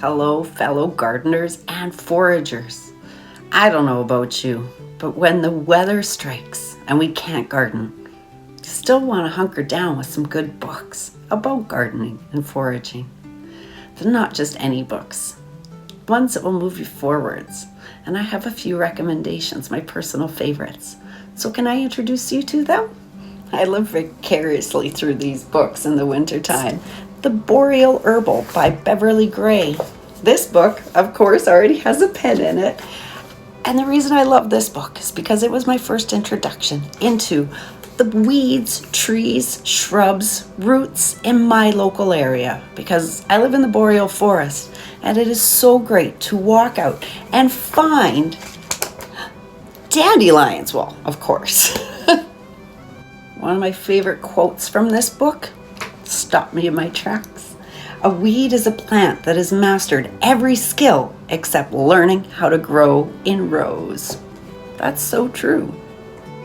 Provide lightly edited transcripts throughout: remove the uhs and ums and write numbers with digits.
Hello, fellow gardeners and foragers. I don't know about you, but when the weather strikes and we can't garden, you still want to hunker down with some good books about gardening and foraging. They're not just any books, ones that will move you forwards. And I have a few recommendations, my personal favorites. So can I introduce you to them? I live vicariously through these books in the wintertime. The Boreal Herbal by Beverley. This book, of course, already has a pen in it. And the reason I love this book is because it was my first introduction into the weeds, trees, shrubs, roots in my local area. Because I live in the Boreal forest and it is so great to walk out and find dandelions, well, of course. One of my favorite quotes from this book stopped me in my tracks. A weed is a plant that has mastered every skill except learning how to grow in rows. That's so true.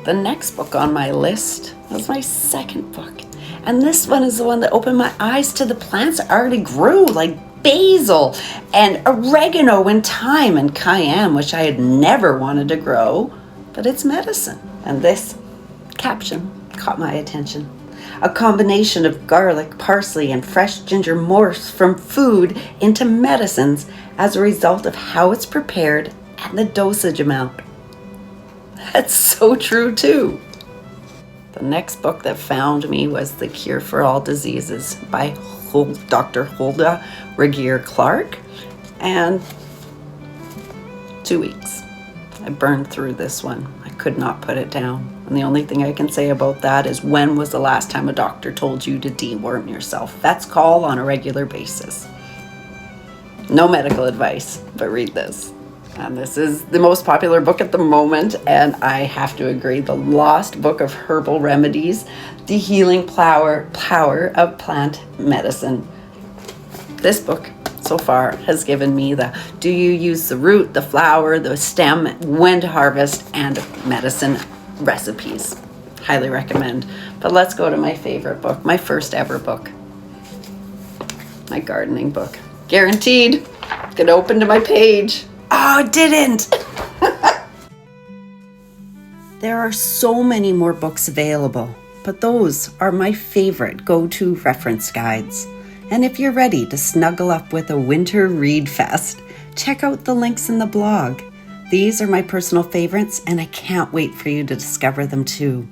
The next book on my list was my second book. And this one is the one that opened my eyes to the plants that already grew, like basil and oregano and thyme and cayenne, which I had never wanted to grow, but it's medicine. And this caption caught my attention. A combination of garlic, parsley, and fresh ginger morphs from food into medicines as a result of how it's prepared and the dosage amount. That's so true too. The next book that found me was The Cure for All Diseases by Dr. Hulda Regier-Clark. And 2 weeks. I burned through this one. I could not put it down. And the only thing I can say about that is, when was the last time a doctor told you to deworm yourself? That's called on a regular basis. No medical advice, but read this. And this is the most popular book at the moment, and I have to agree, The Lost Book of Herbal Remedies, The Healing Power of Plant Medicine. This book so far has given me the do you use the root, the flower, the stem, when to harvest, and medicine recipes. Highly recommend. But let's go to my favorite book, my first ever book, my gardening book. Guaranteed. Gonna open to my page. Oh, it didn't. There are so many more books available, but those are my favorite go-to reference guides. And if you're ready to snuggle up with a winter read fest, check out the links in the blog. These are my personal favorites, and I can't wait for you to discover them too.